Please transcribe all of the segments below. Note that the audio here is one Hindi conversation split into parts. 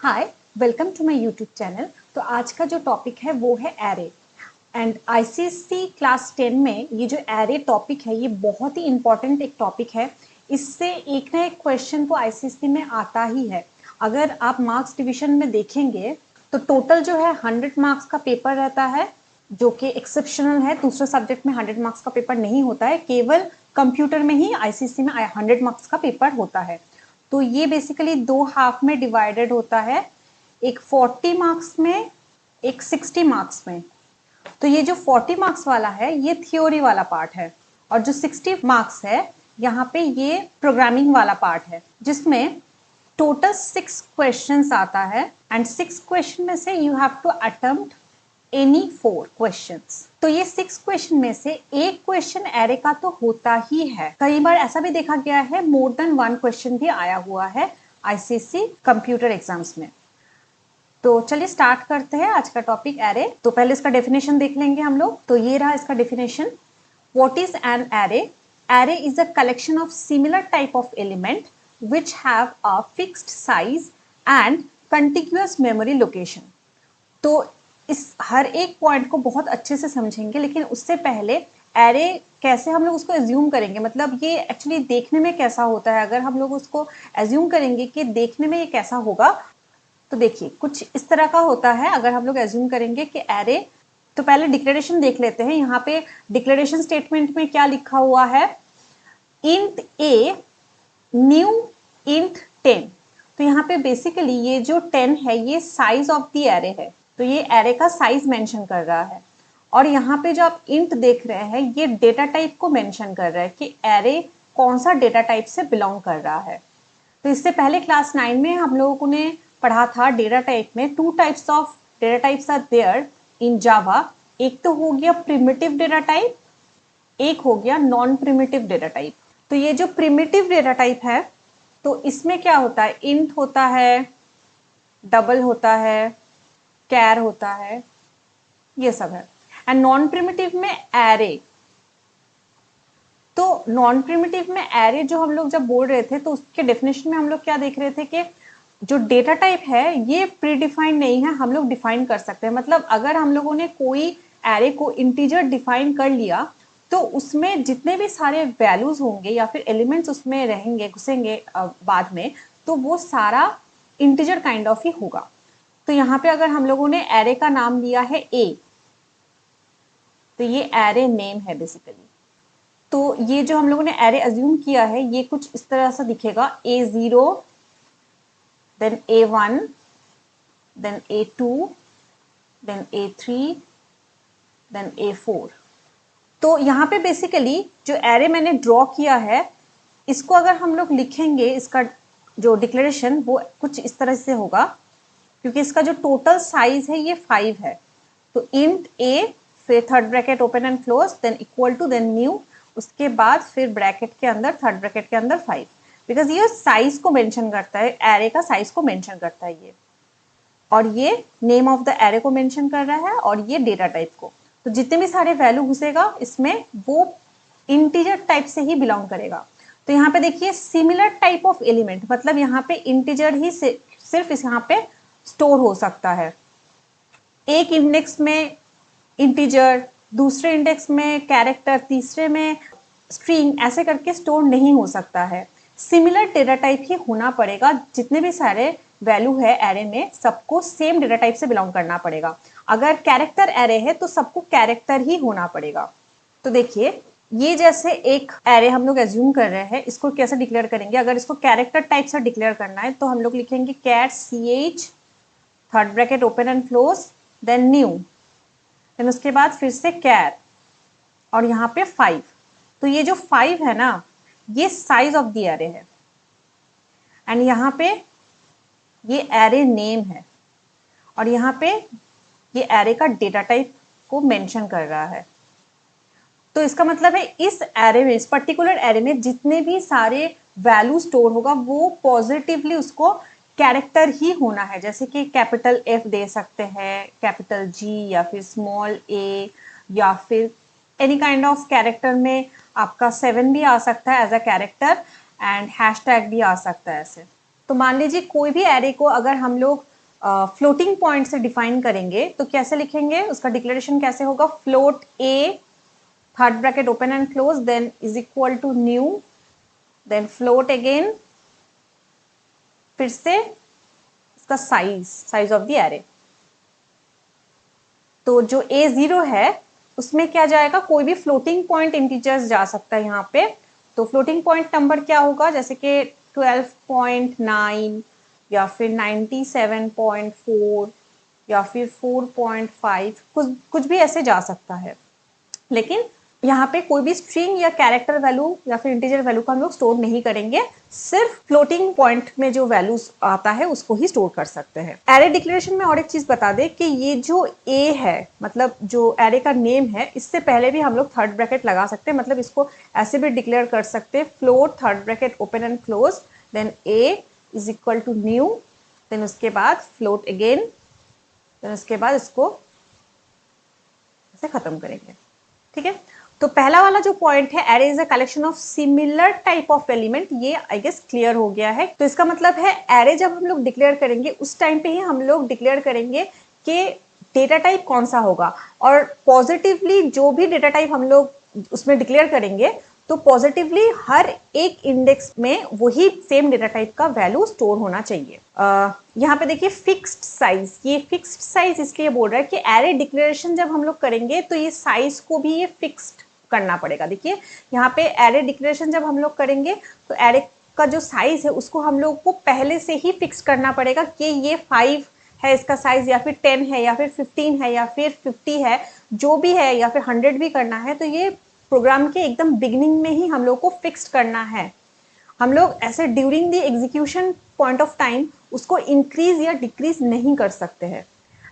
Hi, welcome to my YouTube channel. तो आज का जो टॉपिक है वो है एरे। एंड आईसीएससी क्लास 10 में ये जो एरे टॉपिक है ये बहुत ही इम्पॉर्टेंट एक टॉपिक है। इससे एक ना एक क्वेश्चन तो आईसीएससी में आता ही है। अगर आप मार्क्स डिवीजन में देखेंगे तो टोटल जो है 100 मार्क्स का पेपर रहता है, जो कि एक्सेप्शनल है। दूसरे सब्जेक्ट में 100 मार्क्स का पेपर नहीं होता है, केवल कंप्यूटर में ही आईसीएससी में 100 मार्क्स का पेपर होता है। तो ये बेसिकली दो हाफ में डिवाइडेड होता है, एक 40 मार्क्स में, एक 60 मार्क्स में। तो ये जो 40 मार्क्स वाला है ये थियोरी वाला पार्ट है, और जो 60 मार्क्स है यहाँ पे ये प्रोग्रामिंग वाला पार्ट है, जिसमें टोटल 6 क्वेश्चंस आता है। एंड 6 क्वेश्चन में से you have to attempt any 4 questions. तो ये 6 क्वेश्चन में से एक क्वेश्चन एरे का तो होता ही है। कई बार ऐसा भी देखा गया है मोर देन 1 क्वेश्चन भी आया हुआ है आईसीएससी कंप्यूटर एग्जाम्स में। तो चलिए स्टार्ट करते हैं आज का टॉपिक एरे। तो पहले इसका डेफिनेशन देख लेंगे हम लोग। तो ये रहा इसका definition. What is an array? Array is a collection of similar type of element which have a fixed size and contiguous memory location। तो इस हर एक पॉइंट को बहुत अच्छे से समझेंगे, लेकिन उससे पहले एरे कैसे हम लोग उसको एज्यूम करेंगे, मतलब ये एक्चुअली देखने में कैसा होता है। अगर हम लोग उसको एज्यूम करेंगे कि देखने में ये कैसा होगा, तो देखिए कुछ इस तरह का होता है। अगर हम लोग एज्यूम करेंगे कि एरे, तो पहले डिक्लेरेशन देख लेते हैं। यहाँ पे डिक्लेरेशन स्टेटमेंट में क्या लिखा हुआ है? Int a new int 10। तो यहाँ पे बेसिकली ये जो 10 है ये साइज ऑफ द एरे है, तो ये एरे का साइज मेंशन कर रहा है। और यहाँ पे जो आप इंट देख रहे हैं ये डेटा टाइप को मेंशन कर रहा है कि एरे कौन सा डेटा टाइप से बिलोंग कर रहा है। तो इससे पहले क्लास 9 में हम लोगों ने पढ़ा था डेटा टाइप में 2 types of data types are there in Java. एक तो हो गया प्रिमिटिव डेटा टाइप, एक हो गया नॉन प्रिमिटिव डेटा टाइप। तो ये जो प्रिमिटिव डेटा टाइप है, तो इसमें क्या होता है? इंट होता है, डबल होता है, कैर होता है, ये सब है। एंड नॉन प्रिमिटिव में एरे। तो नॉन प्रिमिटिव में एरे जो हम लोग जब बोल रहे थे, तो उसके डेफिनेशन में हम लोग क्या देख रहे थे कि जो डेटा टाइप है ये प्री डिफाइंड नहीं है, हम लोग डिफाइन कर सकते हैं। मतलब अगर हम लोगों ने कोई एरे को इंटीजर डिफाइन कर लिया, तो उसमें जितने भी सारे वैल्यूज होंगे या फिर एलिमेंट्स उसमें रहेंगे, घुसेंगे बाद में, तो वो सारा इंटीजर काइंड ऑफ ही होगा। तो यहाँ पे अगर हम लोगों ने एरे का नाम लिया है ए, तो ये एरे नेम है बेसिकली। तो ये जो हम लोगों ने एरे अज्यूम किया है ये कुछ इस तरह से दिखेगा: A0, then A1, then A2, then A3, then A4। तो यहाँ पे बेसिकली जो एरे मैंने ड्रॉ किया है, इसको अगर हम लोग लिखेंगे, इसका जो डिक्लेरेशन वो कुछ इस तरह से होगा, क्योंकि इसका जो टोटल साइज है ये 5 है। तो इंट ए, फिर third bracket open and close, then equal to, then new, उसके बाद फिर ब्रैकेट के अंदर, थर्ड ब्रैकेट के अंदर 5। बिकॉज ये साइज को मेंशन करता है, एरे का साइज को मेंशन करता है ये, और ये नेम ऑफ द एरे को मेंशन कर रहा है, और ये डेटा टाइप को। तो जितने भी सारे वैल्यू घुसेगा इसमें वो इंटीजर टाइप से ही बिलोंग करेगा। तो यहाँ पे देखिए सिमिलर टाइप ऑफ एलिमेंट, मतलब यहाँ पे इंटीजर ही सिर्फ इस यहाँ पे स्टोर हो सकता है। एक इंडेक्स में इंटीजर, दूसरे इंडेक्स में कैरेक्टर, तीसरे में स्ट्रिंग, ऐसे करके स्टोर नहीं हो सकता है। सिमिलर डेटा टाइप ही होना पड़ेगा। जितने भी सारे वैल्यू है एरे में सबको सेम डेटा टाइप से बिलोंग करना पड़ेगा। अगर कैरेक्टर एरे है तो सबको कैरेक्टर ही होना पड़ेगा। तो देखिए ये जैसे एक एरे हम लोग एज्यूम कर रहे हैं, इसको कैसे डिक्लेयर करेंगे? अगर इसको कैरेक्टर टाइप से डिक्लेयर करना है तो हम लोग लिखेंगे कैट ch, third bracket open and close, then new, then उसके बाद फिर से कैर, और यहाँ पे 5। तो ये जो 5 है ना, ये साइज ऑफ द एरे है। एंड यहाँ पे ये एरे नेम है, और यहाँ पे ये एरे का डेटा टाइप को मेंशन कर रहा है। तो इसका मतलब है इस एरे में, इस पर्टिकुलर एरे में जितने भी सारे वैल्यू स्टोर होगा वो पॉजिटिवली उसको कैरेक्टर ही होना है। जैसे कि कैपिटल F दे सकते हैं, कैपिटल G, या फिर स्मॉल a, या फिर एनी काइंड ऑफ कैरेक्टर में आपका 7 भी आ सकता है as a character, and hashtag भी आ सकता है ऐसे। तो मान लीजिए कोई भी एरे को अगर हम लोग फ्लोटिंग पॉइंट से डिफाइन करेंगे तो कैसे लिखेंगे, उसका डिक्लेरेशन कैसे होगा, float a third bracket open and close then is equal to new then float again, फिर से इसका साइज ऑफ द एरे। तो जो A0 है उसमें क्या जाएगा, कोई भी फ्लोटिंग पॉइंट इंटीजर्स जा सकता है यहाँ पे। तो फ्लोटिंग पॉइंट नंबर क्या होगा, जैसे कि 12.9 या फिर 97.4 या फिर 4.5, कुछ भी ऐसे जा सकता है। लेकिन यहाँ पे कोई भी स्ट्रिंग या कैरेक्टर वैल्यू या फिर इंटीजर वैल्यू को हम लोग स्टोर नहीं करेंगे, सिर्फ फ्लोटिंग पॉइंट में जो वैल्यूज आता है उसको ही स्टोर कर सकते हैं। एरे डिक्लेरेशन में और एक चीज बता दे कि ये जो ए है, मतलब जो एरे का नेम है, इससे पहले भी हम लोग थर्ड ब्रैकेट लगा सकते हैं। मतलब इसको ऐसे भी डिक्लेयर कर सकते हैं, float third bracket open and close then a is equal to new, then उसके बाद फ्लोट अगेन, देन उसके बाद इसको ऐसे खत्म करेंगे। ठीक है, तो पहला वाला जो पॉइंट है, array is a collection of similar type of element, ये आई गेस क्लियर हो गया है। तो इसका मतलब है एरे जब हम लोग डिक्लेयर करेंगे उस टाइम पे ही हम लोग डिक्लेयर करेंगे कि डेटा टाइप कौन सा होगा, और पॉजिटिवली जो भी डेटा टाइप हम लोग उसमें डिक्लेयर करेंगे तो पॉजिटिवली हर एक इंडेक्स में वही सेम डेटा टाइप का वैल्यू स्टोर होना चाहिए। यहाँ पे देखिए फिक्स्ड साइज, ये फिक्स्ड साइज इसलिए बोल रहा है कि एरे डिक्लेरेशन जब हम लोग करेंगे तो ये साइज को भी ये फिक्स्ड करना पड़ेगा। देखिए यहाँ पे एरे डिक्लेरेशन जब हम लोग करेंगे तो एरे का जो साइज है उसको हम लोग को पहले से ही फिक्स करना पड़ेगा कि ये 5 है इसका साइज, या फिर 10 है, या फिर 15 है, या फिर 50 है, जो भी है, या फिर 100 भी करना है। तो ये प्रोग्राम के एकदम बिगिनिंग में ही हम लोग को फिक्स करना है। हम लोग ऐसे during the execution point of time उसको इंक्रीज या डिक्रीज नहीं कर सकते हैं।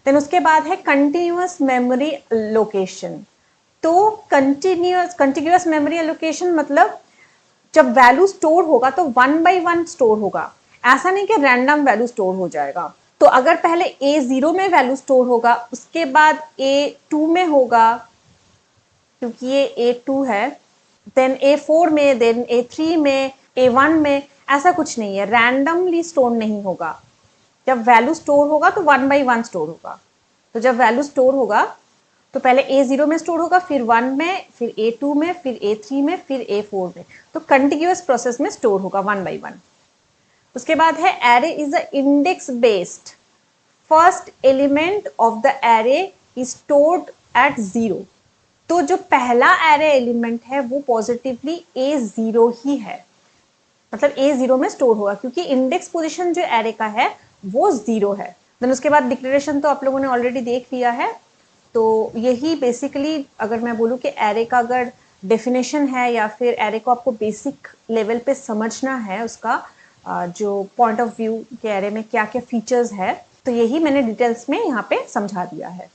देन उसके बाद है कंटिन्यूअस मेमोरी लोकेशन। तो कंटिन्यूअस मेमोरी एलोकेशन मतलब जब वैल्यू स्टोर होगा तो 1 by 1 स्टोर होगा, ऐसा नहीं कि रैंडम वैल्यू स्टोर हो जाएगा। तो अगर पहले A0 में वैल्यू स्टोर होगा, उसके बाद A2 में होगा क्योंकि ये A2 है, देन A4 में, देन A3 में, A1 में, ऐसा कुछ नहीं है, रैंडमली स्टोर नहीं होगा। जब वैल्यू स्टोर होगा तो 1 by 1 स्टोर होगा। तो जब वैल्यू स्टोर होगा तो पहले A0 में स्टोर होगा, फिर 1 में, फिर A2 में, फिर A3 में, फिर A4 में। तो कंटिन्यूअस प्रोसेस में स्टोर होगा 1 by 1। उसके बाद है array is a index based, first element of the array is stored at 0। तो जो पहला एरे एलिमेंट है वो पॉजिटिवली A0 ही है, मतलब A0 में स्टोर होगा क्योंकि इंडेक्स पोजीशन जो एरे का है वो 0 है। देन उसके बाद डिक्लेरेशन तो आप लोगों ने ऑलरेडी देख लिया है। तो यही बेसिकली अगर मैं बोलूँ कि एरे का अगर डेफिनेशन है या फिर एरे को आपको बेसिक लेवल पे समझना है, उसका जो पॉइंट ऑफ व्यू के एरे में क्या क्या फीचर्स है, तो यही मैंने डिटेल्स में यहाँ पे समझा दिया है।